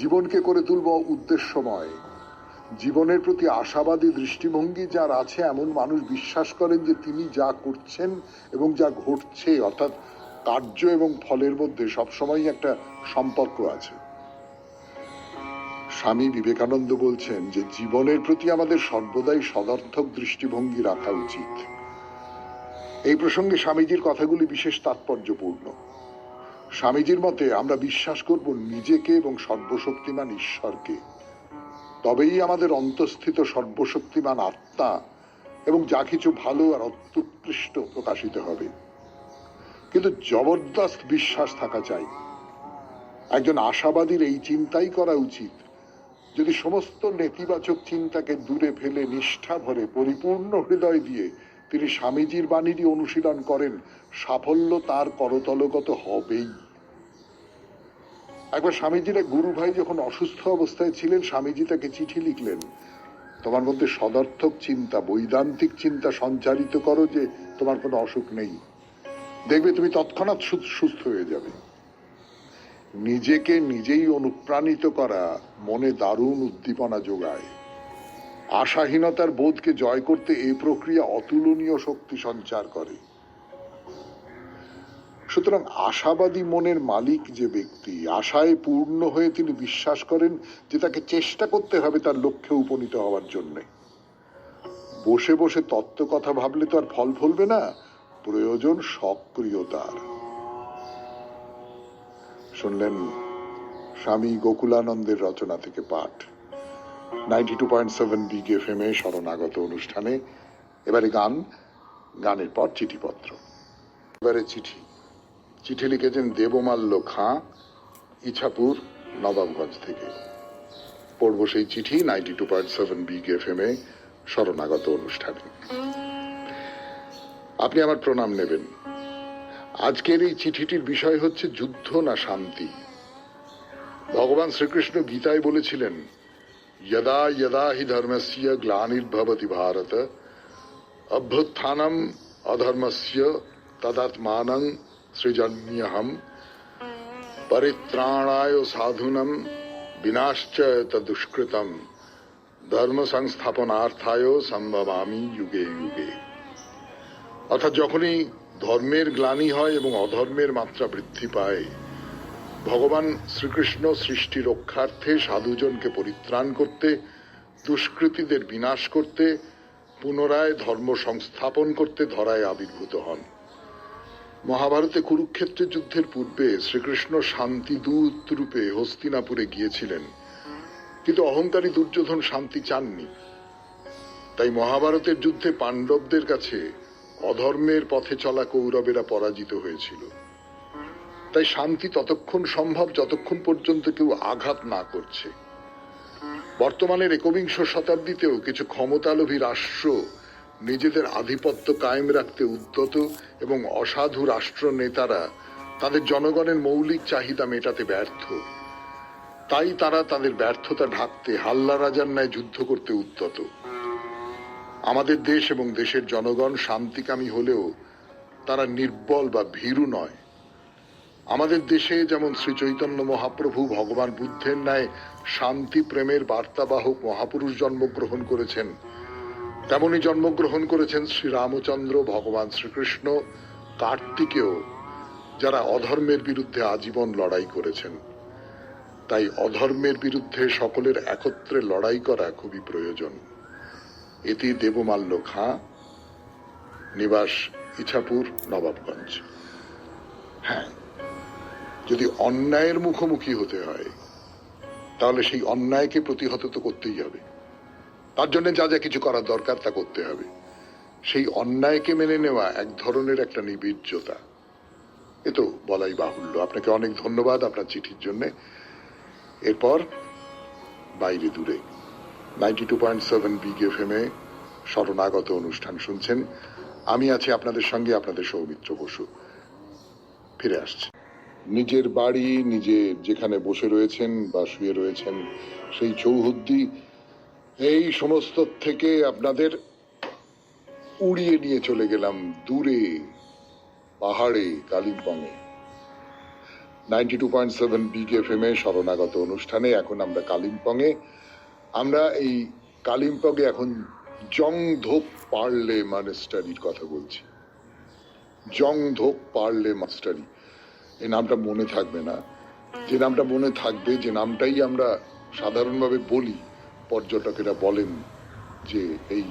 জীবনকে করে তুলব উদ্দেশ্যময়। জীবনের প্রতি আশাবাদী দৃষ্টিভঙ্গি যার আছে, এমন মানুষ বিশ্বাস করেন যে তিনি যা করছেন এবং যা ঘটছে, অর্থাৎ কার্য এবং ফলের মধ্যে সবসময় একটা সম্পর্ক আছে। স্বামী বিবেকানন্দ বলছেন যে জীবনের প্রতি আমাদের সর্বদাই সদর্থক দৃষ্টিভঙ্গি রাখা উচিত। এই প্রসঙ্গে স্বামীজির কথাগুলি বিশেষ তাৎপর্যপূর্ণ। স্বামীজির মতে আমরা বিশ্বাস করব নিজেকে এবং সর্বশক্তিমান ঈশ্বরকে, তবেই আমাদের অন্তঃস্থিত সর্বশক্তিমান আত্মা এবং যা কিছু ভালো আর অত্যুৎকৃষ্ট প্রকাশিত হবে। কিন্তু জবরদস্ত বিশ্বাস থাকা চাই। একজন আশাবাদীর এই চিন্তাই করা উচিত যদি সমস্ত নেতিবাচক চিন্তাকে দূরে ফেলে নিষ্ঠা ভরে পরিপূর্ণ হৃদয় দিয়ে তিনি স্বামীজির বাণীরই অনুশীলন করেন, সাফল্য তার করতলগত হবেই। একবার স্বামীজির এক গুরু ভাই যখন অসুস্থ অবস্থায় ছিলেন, স্বামীজি তাকে চিঠি লিখলেন, তোমার মধ্যে সদর্থক চিন্তা, বৈদান্তিক চিন্তা সঞ্চারিত করো যে তোমার কোনো অসুখ নেই, দেখবে তুমি তৎক্ষণাৎ সুস্থ হয়ে যাবে। নিজেকে নিজেই অনুপ্রাণিত করা মনে দারুণ উদ্দীপনা যোগায়। আশাহীনতার বোধকে জয় করতে এই প্রক্রিয়া অতুলনীয় শক্তি সঞ্চার করে। সুতরাং আশাবাদী মনের মালিক যে ব্যক্তি, আশায় পূর্ণ হয়ে তিনি বিশ্বাস করেন যে তাকে চেষ্টা করতে হবে তার লক্ষ্যে উপনীত হওয়ার জন্য। বসে বসে তত্ত্ব কথা ভাবলে তো আর ফল ফলবে না, প্রয়োজন সক্রিয়তার। শুনলেন স্বামী গোকুলানন্দের রচনা থেকে পাঠ 92.7 বিগ এফএম এ শরণাগত অনুষ্ঠানে। এবারে গানের পর চিঠিপত্র। এবারে চিঠি লিখেছেন দেবমাল্য খাঁ, ইছাপুর, নবাবগঞ্জ থেকে। পড়ব সেই চিঠি 92.7 বিগ এফএম এ শরণাগত অনুষ্ঠানে। আপনি আমার প্রণাম নেবেন। আজকের এই চিঠিটির বিষয় হচ্ছে যুদ্ধ না শান্তি। ভগবান শ্রীকৃষ্ণ গীতায় বলেছিলেন, यदा यदा हि धर्मस्य ग्लानिर्भवति भारत अभ्युत्थानम् अधर्मस्य तदात्मानं सृजाम्यहं परित्राणाय साधूनां विनाश्च तदुष्कृतं धर्म संस्थापनार्थाय संभवामि युगे युगे। অর্থাৎ যখনই ধর্মের গ্লানি হয় এবং অধর্মের মাত্রা বৃদ্ধি পায়, ভগবান শ্রীকৃষ্ণ সৃষ্টি রক্ষার্থে সাধুজনকে পরিত্রাণ করতে, দুষ্কৃতীদের বিনাশ করতে, পুনরায় ধর্ম সংস্থাপন করতে ধরায় আবির্ভূত হন। মহাভারতে কুরুক্ষেত্রের যুদ্ধের পূর্বে শ্রীকৃষ্ণ শান্তি দূত রূপে হস্তিনাপুরে গিয়েছিলেন, কিন্তু অহংকারী দুর্যোধন শান্তি চাননি। তাই মহাভারতের যুদ্ধে পাণ্ডবদের কাছে অধর্মের পথে চলা কৌরবেরা পরাজিত হয়েছিল। তাই শান্তি ততক্ষণ সম্ভব যতক্ষণ পর্যন্ত কেউ আঘাত না করছে। বর্তমানের 21 শতাব্দীতেও কিছু ক্ষমতালোভী রাষ্ট্র নিজেদের আধিপত্য কায়েম রাখতে উদ্যত এবং অসাধু রাষ্ট্র নেতারা তাদের জনগণের মৌলিক চাহিদা মেটাতে ব্যর্থ। তাই তারা তাদের ব্যর্থতা ঢাকতে হাল্লা রাজার ন্যায় যুদ্ধ করতে উদ্যত। আমাদের দেশ এবং দেশের জনগণ শান্তিকামী হলেও তারা নির্বল বা ভীরু নয়। আমাদের দেশে যেমন শ্রী চৈতন্য মহাপ্রভু ভগবান বুদ্ধের ন্যায় শান্তি প্রেমের বার্তাবাহক মহাপুরুষ জন্মগ্রহণ করেছেন, তেমনি জন্মগ্রহণ করেছেন শ্রী রামচন্দ্র, ভগবান শ্রীকৃষ্ণ, কার্তিকেয়, যারা অধর্মের বিরুদ্ধে আজীবন লড়াই করেছেন। তাই অধর্মের বিরুদ্ধে সকলের একত্রে লড়াই করা খুবই প্রয়োজন। এটি দেবমাল্য খাঁ, নিবাস ইছাপুর, নবাবগঞ্জ। হ্যাঁ, যদি অন্যায়ের মুখোমুখি হতে হয় তাহলে সেই অন্যায়কে প্রতিহত তো করতেই হবে। তার জন্য যা যা কিছু করার দরকার তা করতে হবে। সেই অন্যায়কে মেনে নেওয়া এক ধরনের একটা নির্বীর্যতা, এ তো বলাই বাহুল্য। আপনাকে অনেক ধন্যবাদ আপনার চিঠির জন্য। এরপর বাইরে দূরে 92.7 বিগ এফএম এ শরণাগত অনুষ্ঠান শুনছেন। আমি আছি আপনাদের সঙ্গে, আপনাদের সৌমিত্র বসু। ফিরে আসছে নিজের বাড়ি, নিজে যেখানে বসে রয়েছেন বা শুয়ে রয়েছেন সেই চৌহদ্দি, এই সমস্ত থেকে আপনাদের উড়িয়ে নিয়ে চলে গেলাম দূরে পাহাড়ে, কালিম্পংয়ে। 92.7 বিগ এফএম এ শরণাগত অনুষ্ঠানে এখন আমরা কালিম্পংয়ে। আমরা এই কালিম্পংয়ে এখন জংধোক পার্লে মনেস্টারির কথা বলছি। জংধোক পার্লে মনেস্টারি, এই নামটা মনে থাকবে না। যে নামটা মনে থাকবে, যে নামটাই আমরা সাধারণভাবে বলি, পর্যটকেরা বলেন যে এই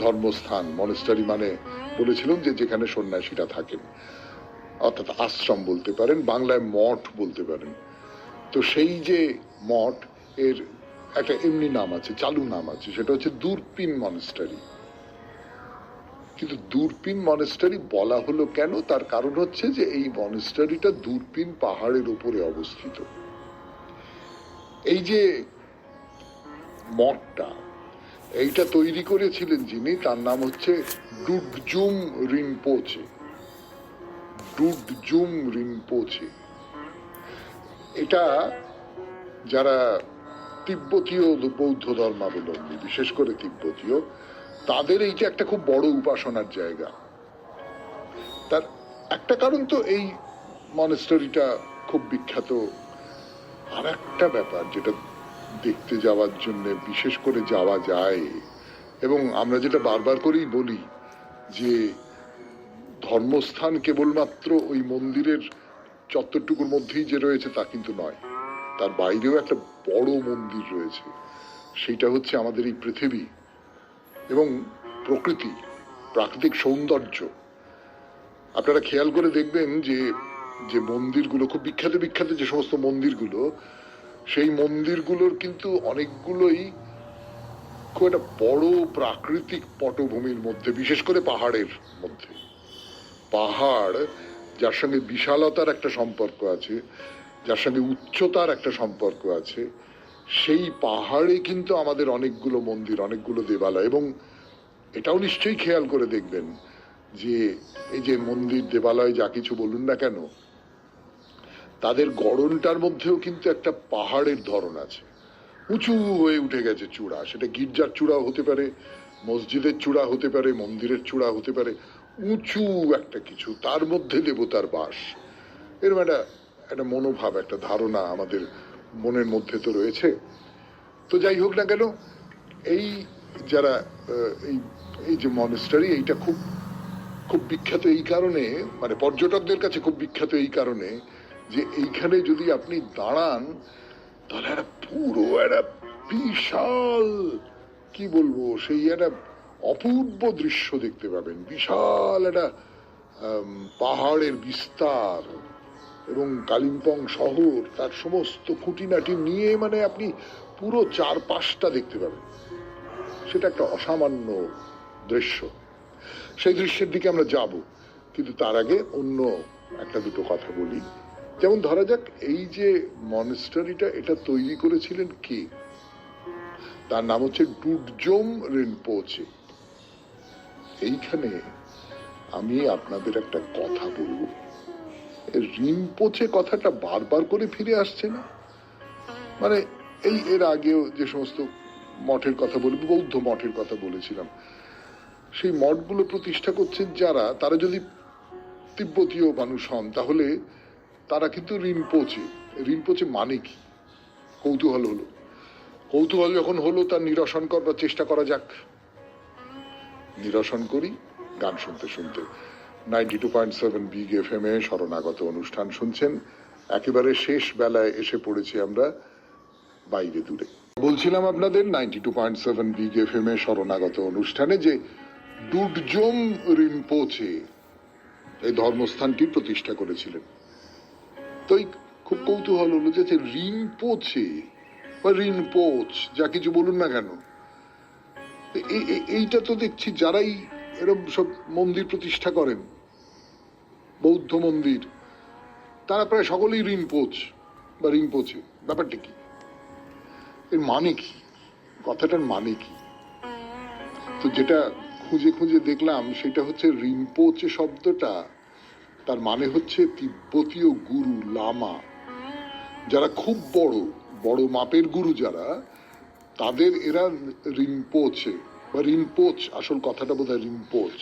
ধর্মস্থান, মনেস্টারি মানে বলেছিলাম যে যেখানে সন্ন্যাসীরা থাকেন, অর্থাৎ আশ্রম বলতে পারেন, বাংলায় মঠ বলতে পারেন। তো সেই যে মঠ, এর একটা এমনি নাম আছে, চালু নাম আছে, সেটা হচ্ছে দূরপিন মনেস্টারি। কিন্তু দূরপিন মনেস্টারি বলা হলো কেন? তার কারণ হচ্ছে যে এই মনেস্টারিটা দূরপিন পাহাড়ের উপরে অবস্থিত। এই যে মঠটা, এইটা তৈরি করেছিলেন যিনি, তার নাম হচ্ছে ডুডজুম রিনপোচে। ডুডজুম রিনপোচে। এটা যারা তিব্বতীয় বৌদ্ধ ধর্মাবলম্বী, বিশেষ করে তিব্বতীয়, তাদের এইটা একটা খুব বড় উপাসনার জায়গা। তার একটা কারণ তো এই মনেস্টারিটা খুব বিখ্যাত। আর একটা ব্যাপার যেটা দেখতে যাওয়ার জন্য বিশেষ করে যাওয়া যায়, এবং আমরা যেটা বারবার করেই বলি যে ধর্মস্থান কেবলমাত্র ওই মন্দিরের চত্বরটুকুর মধ্যেই যে রয়েছে তা কিন্তু নয়, তার বাইরেও একটা বড় মন্দির রয়েছে। সেইটা হচ্ছে আমাদের এই পৃথিবী এবং প্রকৃতি, প্রাকৃতিক সৌন্দর্য। আপনারা খেয়াল করে দেখবেন যে যে মন্দিরগুলো খুব বিখ্যাত বিখ্যাত যে সমস্ত মন্দিরগুলো, সেই মন্দিরগুলোর কিন্তু অনেকগুলোই খুব একটা বড় প্রাকৃতিক পটভূমির মধ্যে, বিশেষ করে পাহাড়ের মধ্যে। পাহাড় যার সঙ্গে বিশালতার একটা সম্পর্ক আছে, যার সঙ্গে উচ্চতার একটা সম্পর্ক আছে, সেই পাহাড়ে কিন্তু আমাদের অনেকগুলো মন্দির, অনেকগুলো দেবালয়। এবং এটাও নিশ্চয়ই খেয়াল করে দেখবেন যে এই যে মন্দির দেবালয় যা কিছু বলুন না কেন, তাদের গড়নটার মধ্যেও কিন্তু একটা পাহাড়ের ধরন আছে। উঁচু হয়ে উঠে গেছে চূড়া, সেটা গির্জার চূড়া হতে পারে, মসজিদের চূড়া হতে পারে, মন্দিরের চূড়া হতে পারে, উঁচু একটা কিছু, তার মধ্যে দেবতার বাস। এরকম একটা একটা মনোভাব, একটা ধারণা আমাদের মনের মধ্যে তো রয়েছে। তো যাই হোক না কেন, এই যারা এই এই যে মনেস্টারি, এইটা খুব খুব বিখ্যাত এই কারণে, মানে পর্যটকদের কাছে খুব বিখ্যাত এই কারণে যে এইখানে যদি আপনি দাঁড়ান তাহলে একটা পুরো একটা বিশাল, কি বলবো, সেই একটা অপূর্ব দৃশ্য দেখতে পাবেন। বিশাল একটা পাহাড়ের বিস্তার এবং কালিম্পং শহর, তার সমস্ত খুঁটিনাটি নিয়ে, মানে আপনি পুরো চারপাশটা দেখতে পাবেন। সেটা একটা অসামান্য দৃশ্য। সেই দৃশ্যের দিকে আমরা যাব, কিন্তু তার আগে অন্য একটা দুটো কথা বলি। যেমন ধরা যাক, এই যে মনেস্টারিটা, এটা তৈরি করেছিলেন কে? তার নাম হচ্ছে ডুডজোম রিনপোচে। এইখানে আমি আপনাদের একটা কথা বলবো, রিনপোচে কথাটা বারবার করে ফিরে আসছে না? মানে এই এর আগেও যে সমস্ত মঠের কথা বলবো, বৌদ্ধ মঠের কথা বলেছিলাম, সেই মঠগুলো প্রতিষ্ঠা করছেন যারা, তারা যদি তিব্বতীয় মানুষ হন তাহলে তারা কিন্তু রিনপোচে। রিনপোচে মানে কি? কৌতূহল হলো, কৌতূহল যখন হলো তার নিরসন করবার চেষ্টা করা যাক। নিরসন করি গান শুনতে শুনতে। 92.7 বিগ FM এ শরণাগত অনুষ্ঠান শুনছেন। একেবারে শেষ বেলায় এসে পড়েছি আমরা, বাইরে দূরে। বলছিলাম আপনাদের 92.7 বিগ FM এ শরণাগত অনুষ্ঠানে যে ডুডজোম রিনপোচে এই ধর্মস্থানটি প্রতিষ্ঠা করেছিলেন। তো খুব কৌতূহল হলো যে রিনপোচে বা রিনপোচ, যা কিছু বলুন না কেন, এইটা তো দেখছি যারাই এরকম সব মন্দির প্রতিষ্ঠা করেন, বৌদ্ধ মন্দির, তারা প্রায় সকলেই রিনপোচ বা রিনপোচে। ব্যাপারটা কি? এর মানে কি? কথাটার মানে কি? তো যেটা খুঁজে খুঁজে দেখলাম সেটা হচ্ছে রিনপোচে শব্দটা, তার মানে হচ্ছে তিব্বতীয় গুরু, লামা। যারা খুব বড় বড় মাপের গুরু যারা, তাদের এরা রিনপোচে বা রিনপোচ, আসল কথাটা বোধহয় রিনপোচ,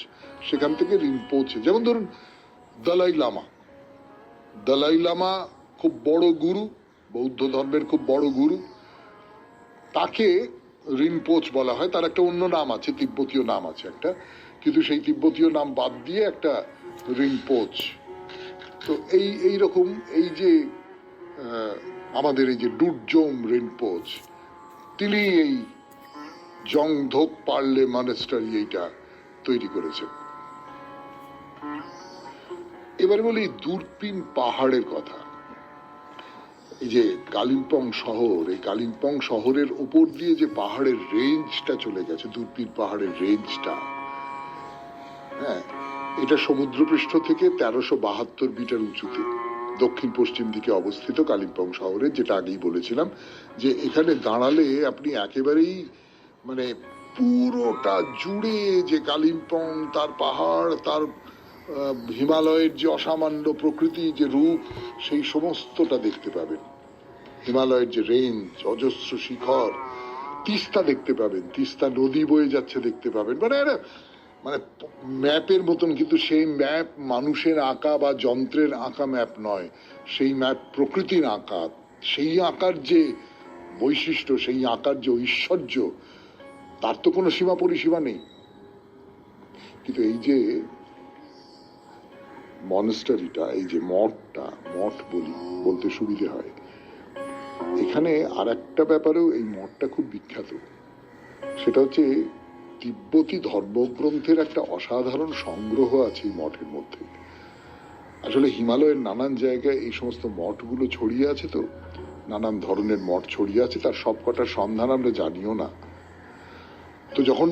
সেখান থেকে রিনপোচে। যেমন ধরুন দালাই লামা। দালাই লামা খুব বড় গুরু, বৌদ্ধ ধর্মের খুব বড় গুরু, তাকে রিনপোচ বলা হয়। তার একটা অন্য নাম আছে, তিব্বতীয় নাম আছে একটা, কিন্তু সেই তিব্বতীয় নাম বাদ দিয়ে একটা রিনপোচ। তো এই রকম এই যে আমাদের এই যে ডুডজোম রিনপোচ, তিনি এই জংধোক পারলে মনেস্টারি এইটা তৈরি করেছেন। এবারে বলি দুরপিন পাহাড়ের কথা। এই যে কালিম্পং শহর, এই কালিম্পং শহরের উপর দিয়ে যে পাহাড়ের রেঞ্জটা চলে গেছে, দুরপিন পাহাড়ের রেঞ্জটা, হ্যাঁ, এটা সমুদ্রপৃষ্ঠ থেকে 1372 মিটার উঁচুতে। দক্ষিণ পশ্চিম দিকে অবস্থিত কালিম্পং শহরে, যেটা আগেই বলেছিলাম যে এখানে দাঁড়ালে আপনি একেবারেই মানে পুরোটা জুড়ে যে কালিম্পং, তার পাহাড়, তার হিমালয়ের যে অসামান্য প্রকৃতি, যে রূপ, সেই সমস্তটা দেখতে পাবেন। হিমালয়ের যে রেঞ্জ, অজস্র শিখর, তিস্তা দেখতে পাবেন, তিস্তা নদী বয়ে যাচ্ছে দেখতে পাবেন। মানে মানে ম্যাপের মতন, কিন্তু সেই ম্যাপ মানুষের আঁকা বা যন্ত্রের আঁকা ম্যাপ নয়, সেই ম্যাপ প্রকৃতির আঁকা। সেই আঁকার যে বৈশিষ্ট্য, সেই আঁকার যে ঐশ্বর্য, তার তো কোনো সীমা পরিসীমা নেই। কিন্তু এই যে মনস্টারিটা, এই যে মঠটা, মঠ বলতে সুবিধে হয়, এখানে আর একটা ব্যাপারেও এই মঠটা খুব বিখ্যাত। সেটা হচ্ছে তিব্বতী ধর্মগ্রন্থের একটা অসাধারণ সংগ্রহ আছে এই মঠের মধ্যে। আসলে হিমালয়ের নানান জায়গায় এই সমস্ত মঠগুলো ছড়িয়ে আছে, তো নানান ধরনের মঠ ছড়িয়ে আছে, তার সবকটার সন্ধান আমরা জানিও না। তো যখন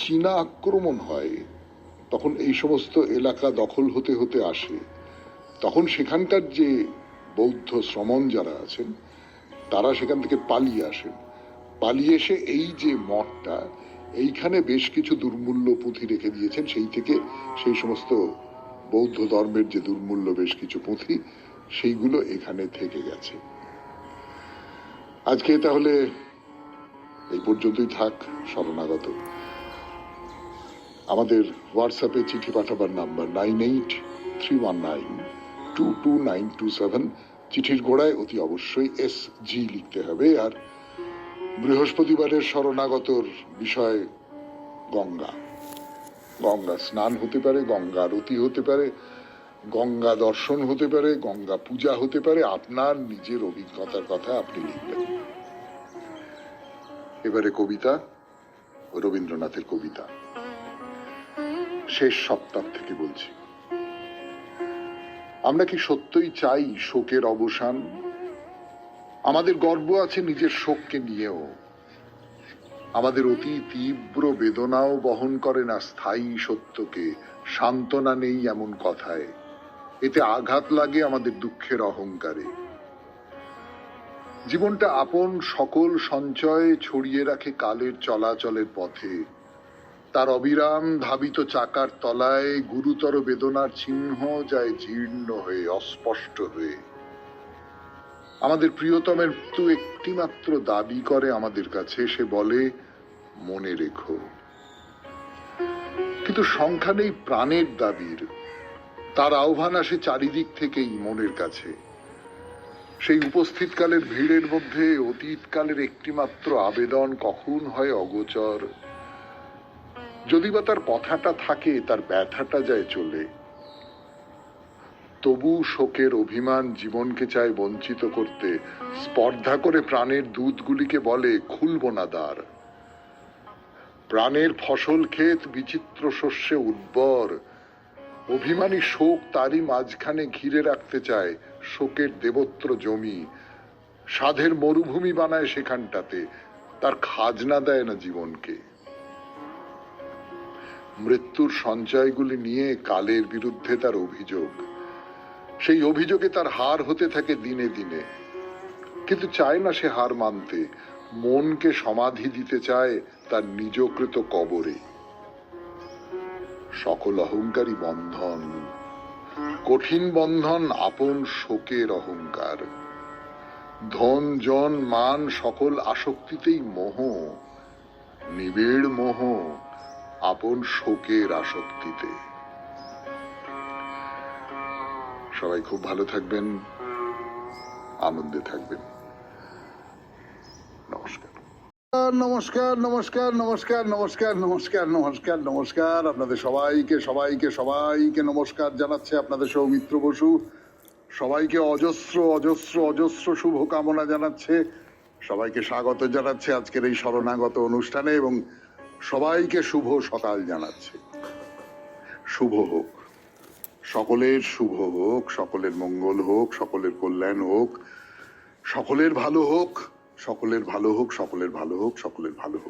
চীনা আক্রমণ হয়, তখন এই সমস্ত এলাকা দখল হতে হতে আসে, তখন সেখানকার যে বৌদ্ধ শ্রমণ যারা আছেন, তারা সেখান থেকে পালিয়ে আসেন। পালিয়ে এসে এই যে মঠটা, এইখানে বেশ কিছু দুর্মূল্য পুঁথি রেখে দিয়েছেন। সেই থেকে সেই সমস্ত বৌদ্ধ ধর্মের যে দুর্মূল্য বেশ কিছু পুঁথি, সেইগুলো এখানে থেকে গেছে। আজকে তাহলে এই পর্যন্তই থাক শরণাগত। আমাদের হোয়াটসঅ্যাপে চিঠি পাঠাবার নাম্বার 9831922927। চিঠির গোড়ায় অতি অবশ্যই SG লিখতে হবে। আর বৃহস্পতিবারের শরণাগতর বিষয় গঙ্গা। গঙ্গা স্নান হতে পারে, গঙ্গা আরতি হতে পারে, গঙ্গা দর্শন হতে পারে, গঙ্গা পূজা হতে পারে। আপনার নিজের অভিজ্ঞতার কথা আপনি লিখবেন। এবারে কবিতা, রবীন্দ্রনাথের কবিতা। শেষ সপ্তাহ থেকে বলছি। আমরা কি সত্যই চাই শোকের অবসান? আমাদের গর্ব আছে নিজের শোককে নিয়েও। আমাদের অতি তীব্র বেদনাও বহন করে না স্থায়ী সত্যকে। সান্ত্বনা নেই এমন কথায়, এতে আঘাত লাগে আমাদের দুঃখের অহংকারে। জীবনটা আপন সকল সঞ্চয় ছড়িয়ে রাখে কালের চলাচলের পথে। তার অবিরাম ধাবিত চাকার তলায় গুরুতর বেদনার চিহ্ন যায় জীর্ণ হয়ে, অস্পষ্ট হয়ে। আমাদের প্রিয়তমের মৃত্যু একটি মাত্র দাবি করে আমাদের কাছে, সে বলে মনে রেখো। কিন্তু সংখ্যা নেই প্রাণের দাবির, তার আহ্বান আসে চারিদিক থেকেই মনের কাছে। সেই উপস্থিতকালের ভিড়ের মধ্যে অতীতকালের একটি মাত্র আবেদন কখন হয় অগোচর। যদি বা তার কথাটা থাকে, তার ব্যথাটা যায় চলে। তবু শোকের অভিমান জীবনকে চায় বঞ্চিত করতে, স্পর্ধা করে প্রাণের দুধগুলিকে বলে খুলব না দ্বার। প্রাণের ফসল ক্ষেত বিচিত্র শস্যে উর্বর, অভিমানী শোক তারই মাঝখানে ঘিরে রাখতে চায় শোকের দেবত্র জমি। সাধের মরুভূমি বানায় সেখানটাতে, তার খাজনা দেয় না জীবনকে। মৃত্যুর সঞ্চয়গুলি নিয়ে কালের বিরুদ্ধে তার অভিযোগ। সেই অভিযোগে তার হার হতে থাকে দিনে দিনে, কিন্তু চায় না সে হার মানতে। মনকে সমাধি দিতে চায় তার নিজকৃত কবরে। সকল অহংকারী বন্ধন, কঠিন বন্ধন আপন শোকের অহংকার। ধন জন মান সকল আসক্তিতেই মোহ, নিবিড় মোহ আপন শোকের আসক্তিতে। সবাই খুব ভালো থাকবেন, আনন্দে থাকবেন। নমস্কার। নমস্কার নমস্কার নমস্কার নমস্কার নমস্কার নমস্কার নমস্কার। আপনাদের সবাইকে সবাইকে সবাইকে নমস্কার জানাচ্ছে আপনাদের সৌমিত্র বসু। সবাইকে অজস্র অজস্র অজস্র শুভকামনা জানাচ্ছে, সবাইকে স্বাগত জানাচ্ছে আজকের এই শরণাগত অনুষ্ঠানে, এবং সবাইকে শুভ সকাল জানাচ্ছে। শুভ হোক, সকলের শুভ হোক, সকলের মঙ্গল হোক, সকলের কল্যাণ হোক, সকলের ভালো হোক, সকলের ভালো হোক, সকলের ভালো হোক, সকলের ভালো হোক।